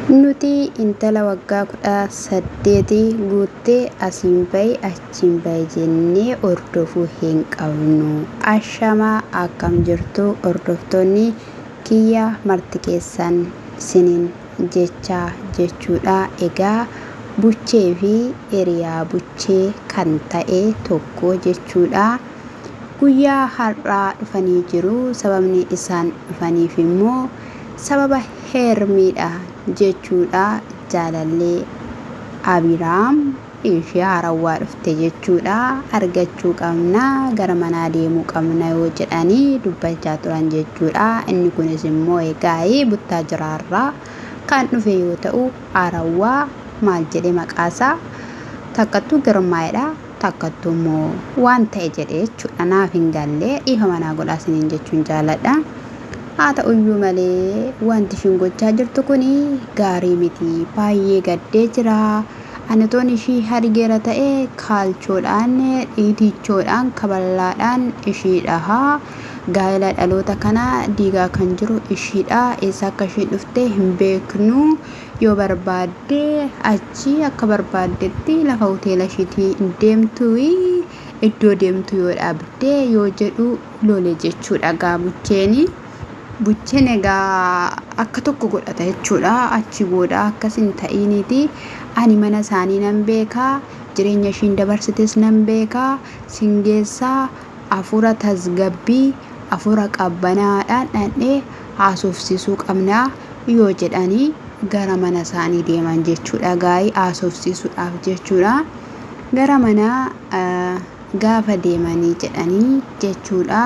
Nuti intala waggaa 18 guuttee asiin bahi achiin bahi jennee hordofuu hin qabnu. Ashamaa akkam jirtu hordoftoonni kiyya marti keessan isiniin jechuudha. Egaa buchee fi hiriyaa buchee kan ta'e tokko jechuudha. Guyyaa har'aa dhufanii jiru. Sababni isaan dhufaniif immoo sababa heermiidha jechuudha. Jaalallee Abiraam ishee haarawaa dhufte jechuudha. Argachuu qabna, gara manaa deemuu qabna yoo jedhanii dubbachaa turan jechuudha. Inni kunis immoo egaa buttaa jiraarraa kan dhufe yoo ta'u, haarawaa maal jedhee maqaasaa takkattuu Girmaa'edha. Takkattuu immoo waan ta'e jedhee jechuudha. Naaf hin galle dhiifa manaa godhaa isiniin jechuun jaaladha. Haa ta'uyyuu malee wanti ishiin gochaa jirtu kuni gaarii miti. Baay'ee gaddee jira. Anatoon ishii hargeera ta'e kaalchoodhaan, dhiitichoodhaan, kaballaadhaan ishiidha. Gaa'ela dhaloota kana diigaa kan jiru ishiidha. Eessa akka isheen dhufte hin beeknu. Yoo barbaadde achi akka barbaaddetti lafa hoteela ishiitii hin deemtu. Iddoo deemtu yoo dhabde yoo jedhu lole jechuudha. Bucheen egaa akka tokko godhata jechuudha. Achi booda akkasin ta'iniiti. Ani mana isaanii nan beekaa, jireenya ishiin dabarsites nan beekaa. Singeessaa hafuura tasgabbii, hafuura qabbanaadhaan dhandhee haasofsiisuu qabna yoo jedhanii gara mana isaanii deeman jechuudha. Gaa'ii haasofsiisuudhaaf jechuudha. Gara manaa gaafa deemanii jedhanii jechuudha.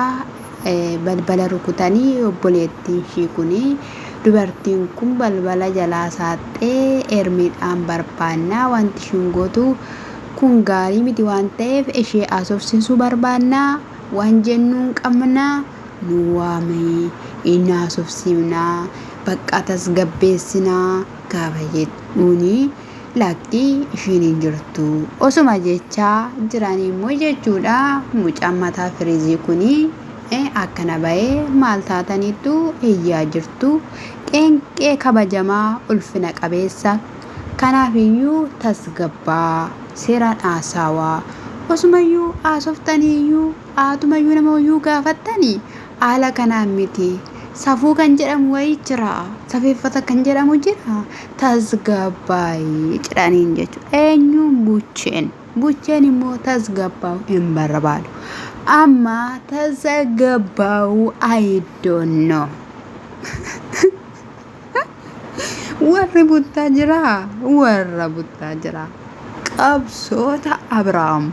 Balbala rukutanii obboleettiin ishii kuni dubartiin kun balbala jalaa saaxee heermiidhaan barbaannaa. Wanti ishiin gootu kun gaarii miti waan ta'eef ishee haasofsiisuu barbaannaa. Waan jennuun qabna nu waamee inni haasofsiifnaa, bakka tasgabbeessinaa gaafa jedhuuni lakkii ishiin hin jirtu. Osuma jechaa jiranii immoo jechuudha. Mucaan mataa firiizii kuni akkana bahee maal taataniitu iyyaa jirtu. Qeenqee kabajamaa ulfina qabeessa. Kanaafiyyuu tasgabbaa seeraan haasawaa. Osumayyuu haasoftaniiyyuu haatumayyuu namayyuu gaafattanii haala kanaan miti. Safuu kan jedhamu wayii jira. Safeeffata kan jedhamu jira. Tasgabbaa'ii jedhaniin jechuudha. Eenyuun bucheen. Bucheen immoo tasgabbaa'u hin barbaadu. Amma tasgabbaa'uu I don't know. Warri buttaa jira. Warra buttaa jira. Qabsoota Abiraam.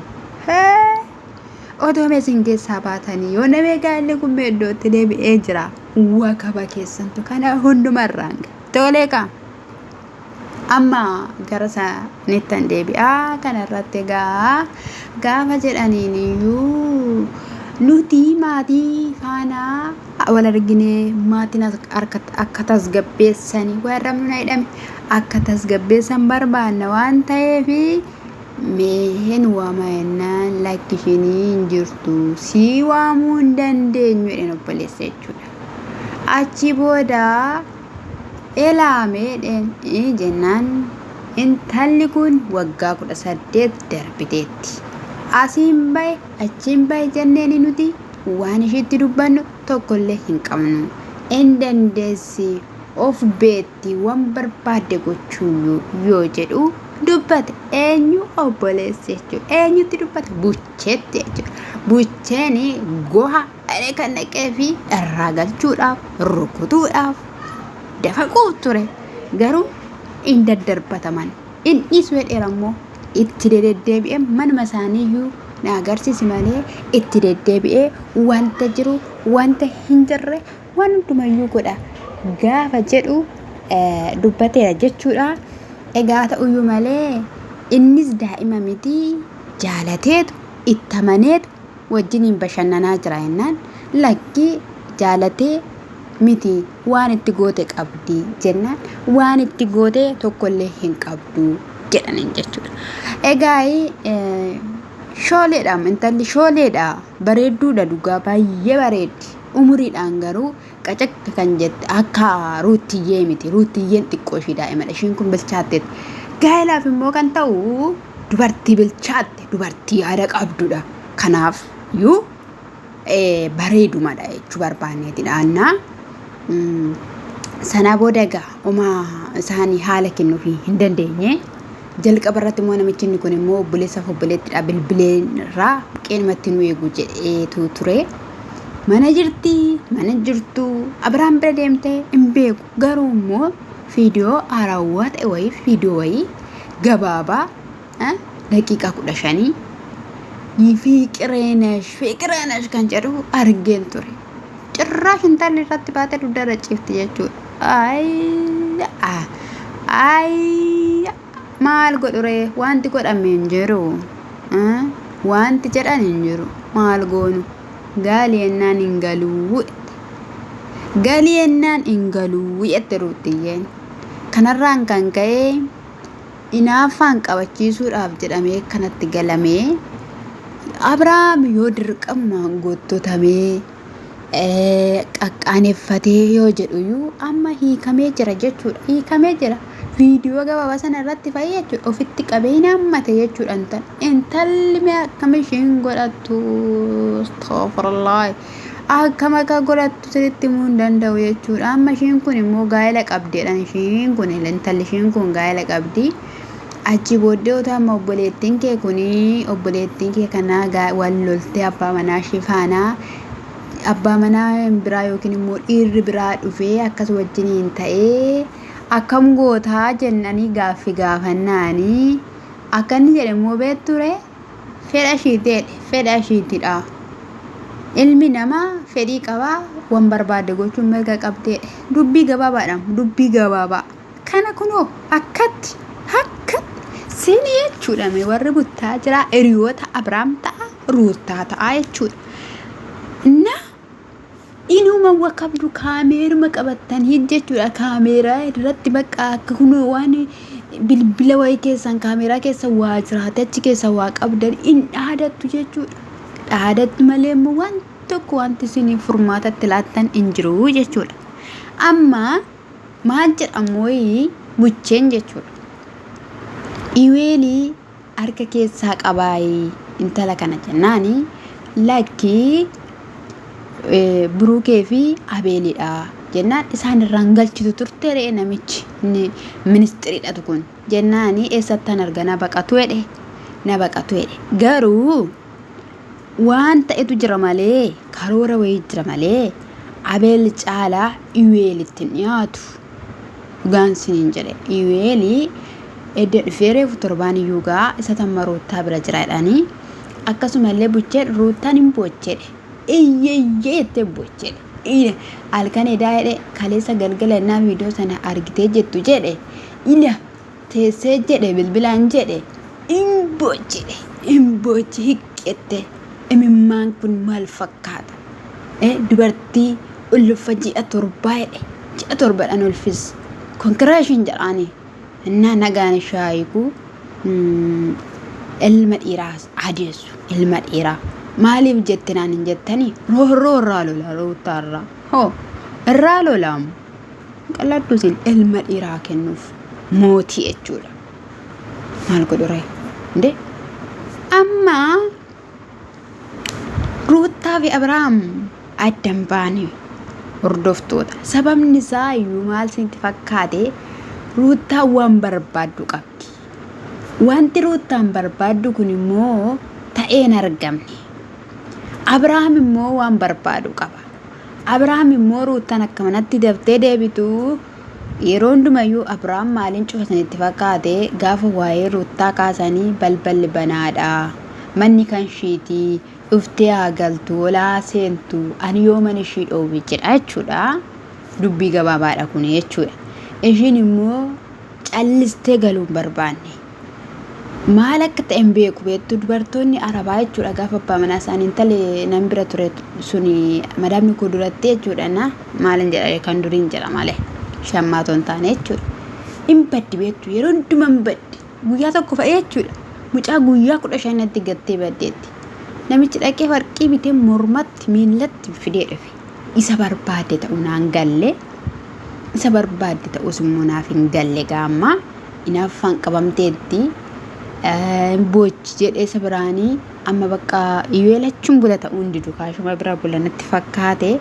Otoo meesin keessaa baatanii yoo namee gaallee kun iddootti deebi'ee jira. Wakaba keessantu kana hundumarraan tolee qaba. Amma gara isaaniittan deebi'aa. Kanarratti egaa gaafa jedhaniiniyyuu nuti maatii faana wal arginee maatiin akka tasgabbeessanii warramnu na hidhame akka tasgabbeessan barbaanna waan ta'eef mee nu waamaa jennaan lakki ishiinii hin jirtu sii waamuu hin dandeenyu jedheen obboleessa jechuudha. Achi booda elaamee jennaan intalli kun waggaa 18 darbiteetti. Asiin bahe achiin bahe jenneeni nuti waan ishiitti dubbannu tokkollee hin qabnu. Hin dandeessi of beetti waan barbaadde gochuu yoo jedhu dubbate. Eenyu obboleessi jechuudha. Eenyutti dubbata? Bucheetti jechuudha. Bucheen goha dharee kan naqee fi irraa galchuudhaaf rukutuudhaaf dafaquuf ture. Garuu hin daddarbataman. Inni suudheera immoo itti deddeebi'ee manuma isaaniiyyuu na agarsiisi malee itti deddeebi'ee wanta jiru wanta hin jirre waan hundumayyuu godha gaafa jedhu dubbateera jechuudha. Egaa ta'uyyuu malee innis daa'ima miti jaalateetu itti amaneetu wajjiniin bashannanaa jira jennaan lakkii jaalatee miti waan itti goote qabdi jennaan waan itti goote tokkollee hin qabdu jedhaniin jechuudha. Egaa shooleedha intalli shooleedha bareedduudha dhugaa baay'ee bareeddi. Umuriidhaan garuu qacaq kan jette akka ruutiyyee miti. Ruutiyyeen xiqqoo ishii daa'imadha. Ishiin kun bilchaatteetti. Gaa'ilaaf immoo kan ta'u dubartii bilchaatte, dubartii yaada qabdudha. Kanaaf iyyuu bareedumadha jechuu barbaanneetidha. Sana booda egaa isaanii haala kennuufii hin dandeenye. Jalqaba irratti immoo namichi inni kun immoo obboleessaaf obboleettidha. Bilbileerraa qeenumatti nu eegu jedheetu ture. Mana jirtu Abiraam bira deemtee hin beeku. Garuu immoo viidiyoo haarawaa ta'e wayii viidiyoo wayii gabaabaa daqiiqaa 15 fiqireenash kan jedhu argeen ture. Cirraash intalli irratti baatee dugdarra ciifti jechuudha. Maal godhure wanti godhame hin jiru. Wanti jedhan hin jiru. Maal goonu? Galii ennaan hin galuu jette ruutiyyeen. Kanarraan kan ka'e inaafaan qabachiisuudhaaf jedhamee kanatti galamee Abiraam yoo dirqamaan goottotamee qaqqaaneeffatee yoo jedhuyyuu amma hiikamee jira jechuudha. Hiikamee jira. Viidiyoo gabaabaa sana irratti fayyee jechuudha. Ofitti qabee naammate jechuudha. Intalli mee akkam ishiin godhattu astaghfirullah. Akkam akka godhattu sirriitti himuu hin danda'u jechuudha. Amma ishiin kun immoo gaa'ela qabdeedha. Ishiin kun intalli ishiin kun gaa'ela qabdi. Achi booddee amma obboleettiin kee kanaa wal loltee abbaa manaa ishee faana abbaa manaa biraa yookiin immoo dhiirri biraa dhufee akkas wajjiniin ta'ee akkam gootaa jennanii gaaffii gaafannaanii akka inni jedhe immoo beekture fedha ishiitidha. Ilmi namaa fedhii qabaa waan barbaade gochuun mirga qabdee dubbii gabaabaa kana kunoo akkatti sini jechuudha. Warri buttaa jira hiriyoota Abiraam ta'a ruutaa ta'a jechuudha. Inuma wakabdu kaameeruma qabatanii jechuudha. Kaameeraa irratti bakka akka kunoo waan bilbila wayii keessan kaameeraa keessa waa jiraate achi keessa waa qabdan in dhaadattu jechuudha. Dhaadatti malee immoo waan tokko wanti isin furmaatatti laattan hin jiru jechuudha. Amma maal jedhamu wayii bucheen jechuudha. Iweelii harka keessaa qabaayii intala kana jennaani lakkii Buruukee fi Abeelidha jennaan isaan irraan galchitu turte re'ee namichi ministiriidha kun jennaani eessattan arga na baqatu jedhe garuu waan ta'etu jira malee karoora wayii jira malee Abeel caalaa Iweelitti dhiyaatu dhugaan siniin jedhe. Iweelii edda dhufeeree torbaan iyyuugaa isa tamma ruutaa bira jiraadhaanii akkasumallee bucheen ruutaan hin bochedhe. Iyyee itti bochedhe. Halkan edaa jedhe kaleessa galgalannaa viidiyoo sana argitee jettu jedhe. Ila teessee jedhe bilbilaan jedhe. Imbochi hiqqette. Imimmaan kun maal fakkaata? Dubartii ulfa ji'a torbaa jedhe. Ji'a torbadhaan ulfis. Konkiraashin jedhaanii. Innaa nagaan shaayiku ilma dhiiraas adeessu. Ilma dhiiraa. Maaliif jettinaan hin jettanii? Roorroo irraa lola ruutaarraa. Irraa lolaamu. Qalladduusin ilma dhiiraa kennuuf mootii jechuudha. Maal godhuree? Amma Ruutaa fi Abiraam addan baanii hordoftoota. Sababni isaa iyyuu maal isinitti fakkaate? Ruutaa waan barbaaddu qabdi. Wanti ruutaan barbaaddu kun immoo ta'ee hin argamne. Abiraam immoo waan barbaadu qaba. Abiraam immoo ruutaan akka manatti daftee deebitu yeroo hundumayyuu Abiraam maaliin cufatanitti fakkaate gaafa waa'ee ruutaa kaasanii balballi banaadha. Manni kan ishiitii dhuftee haa galtu olaa seentu ani yoo mana ishii dhoowwe jedha jechuudha. Dubbii gabaabaadha kun jechuudha. Ishiin immoo callistee galuu hin barbaanne. Maal akka ta'e hin beeku beektu dubartoonni Arabaa jechuudha gaafa abbaa manaa isaanii intalli nan bira ture suni madaamni koo duratti jechuudha na maalin jedha kan duriin jedha malee shammaatoo hin taane jechuudha. Hin baddi beektu yeroo hundumaa hin baddi guyyaa tokko fa'ee jechuudha. Mucaa guyyaa 15tti gattee baddeetti. Namichi dhaqee warqii bitee mormatti miillatti fidee dhufe. isa barbaade ta'uu naan galle isa barbaade ta'us immoo naaf hin galle gaamma inaafan qabamteetti bochi jedhee isa biraanii amma bakka iyeelachuun bula ta'uun didu kaashuma bira bulanatti fakkaate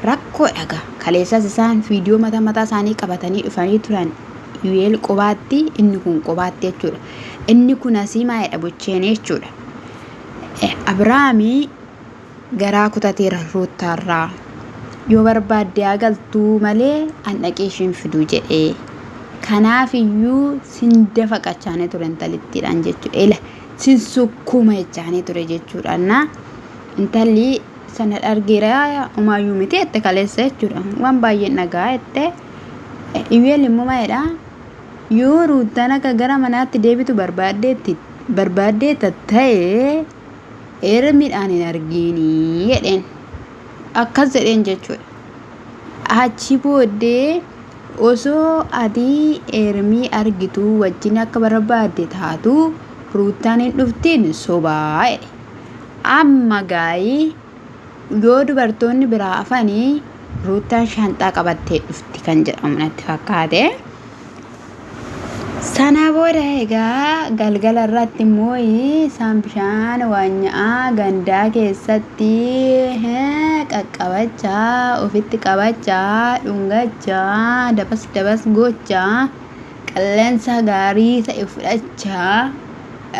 rakkoo dhaga kaleessas isaan viidiyoo mataa isaanii qabatanii dhufanii turan iyeel qobaatti inni kun qobaatti jechuudha inni kun asii maayedha bocheen jechuudha Abrahaamii garaa kutateera Ruutaarraa yoo barbaadde agaltuu malee an dhaqee ishiin fiduu jedhee kanaaf iyyuu sin dafa qachaane ture intalittiidhaan jechuudha ila sin sukkuma jechaane ture jechuudha intalli sana argeera umaayyuu miti ette kaleessa jechuudha waan baay'ee nagaa ette iyeel immoo maayedha yoo Ruutaan akka gara manaatti deebitu barbaaddeetta ta'ee eermiidhaan hin argiini jedheen akkas jedheen jechuudha achi booddee osoo adii eermii argitu wajjin akka barbaadde taatu Ruutaan hin dhuftiin sobaa jedhe amma gaayii yoo dubartoonni biraa afanii Ruutaan shanxaa qabattee dhufti kan jedhamu natti fakkaate sana booda egaa galgala irratti immoo isaan bishaan waanya'aa gandaa keessatti qaqqabachaa ofitti qabachaa dhungachaa dabas gochaa qilleensa gaarii ta'e fudhachaa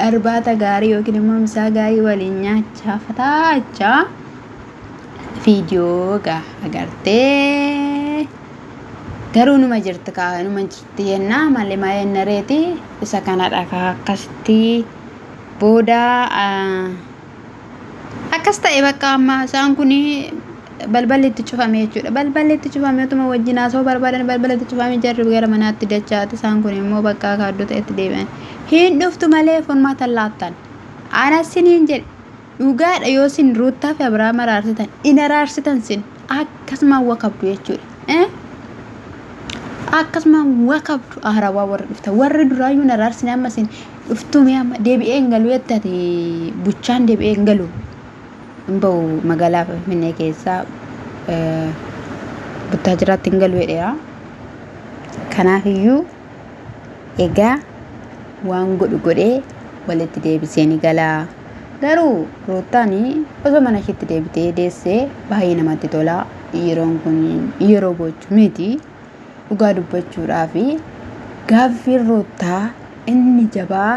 irbaata gaarii yookiin immoo misaa gaarii waliin nyaachaa fataachaa viidiyoo agartee garuu numa jirti jennaa malee maayennareeti isa kanadha akkasitti booda akkas ta'e bakka amma isaan kun balballi itti cufame jechuudha balballi itti cufame utuma wajjin haasa'uu barbaadan balballi itti cufame jarri gara manaatti dachaati isaan kun immoo bakka kaaddoo ta'etti deebi'an hin dhuftu malee furmaata laattan anasiniin jedhe dhugaadha yoo sin Ruutaa fi Abrahaam araarsitan in araarsitan sin akkasuma wakabdu jechuudha akkasuma wakabdu aharawaa warri dhufta warri duraayyuu in araarsine amma sin dhuftume amma deebi'ee hin galu jettate buchaan deebi'ee hin galu hin ba'u magaalaa Finfinnee keessaa buttaa jiraatti hin galu jedheera kanaafiyyuu egaa waan godhee walitti deebisee ni galaa garuu Ruutaan osoo mana isheetti deebitee deessee baay'ee namatti tola yeroon kun yeroo bochuu miti dhugaa dubbachuudhaaf gaaffiin Ruutaa inni jabaa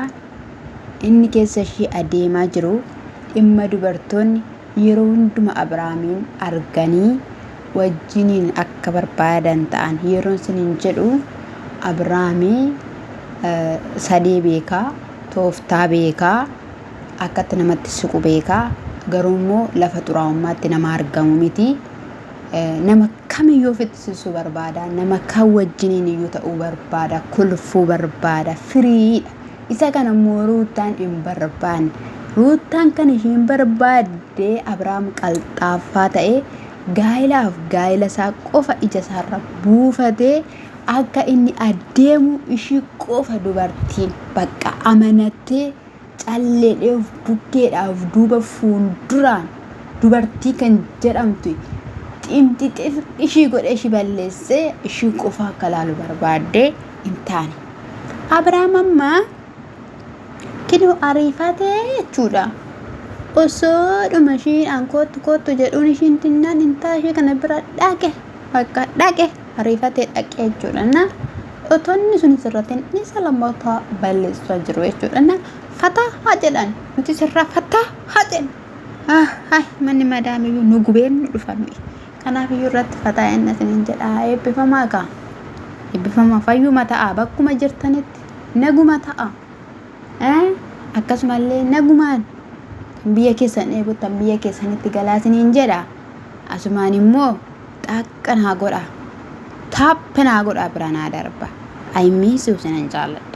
inni keessa ishee adeemaa jiru dhimma dubartoonni yeroo hunduma Abrahaamiin arganii wajjiniin akka barbaadan ta'an yeroon siniin jedhu Abrahaamii sadee beekaa tooftaa beekaa akkatti namatti siqu beekaa garuu immoo lafa xuraa'ummaatti nama argamu miti nama kamiyyuu fittisiisuu barbaada nama kan wajjiniin iyyuu ta'uu barbaada kulfuu barbaada firiidha isa kana immoo Ruutaan hin barbaanne Ruutaan kan ishiin barbaadde Abrahaam qalxaaffaa ta'e gaa'ilaaf gaa'ila isaa qofa ija isaarra buufatee akka inni adeemu ishii qofa dubartiin bakka amanattee calleedheef bukkeedhaaf duuba fuulduraan dubartii kan jedhamtu ximxixif ishii godhe ishii balleessee ishii qofa akka laalu barbaadde hin taane Abrahaam amma kinoo ariifatee jechuudha osoo dhuma ishiin aan kootu jedhuun ishiin dinnaan intaa ishee kana bira dhaqe bakka dhaqe ariifatee dhaqe jechuudha otonni sun sirratiin isa lammataa balleessaa jiru jechuudha fataa jedhan nuti sirraa fataa jedhan hai manni madaamiyyuu nu gubeen nu dhufame kanaafiyyuu irratti fataa inni isiniin jedha eebbifamaa kaa eebbifamaa fayyuma ta'a bakkuma jirtanitti naguma ta'a akkasumallee nagumaan biyya keessan eegutan biyya keessanitti galaa isiniin jedha asumaan immoo xaqqan haa godha taappen haa godha biraan haa darba I miss you sinan jaalladha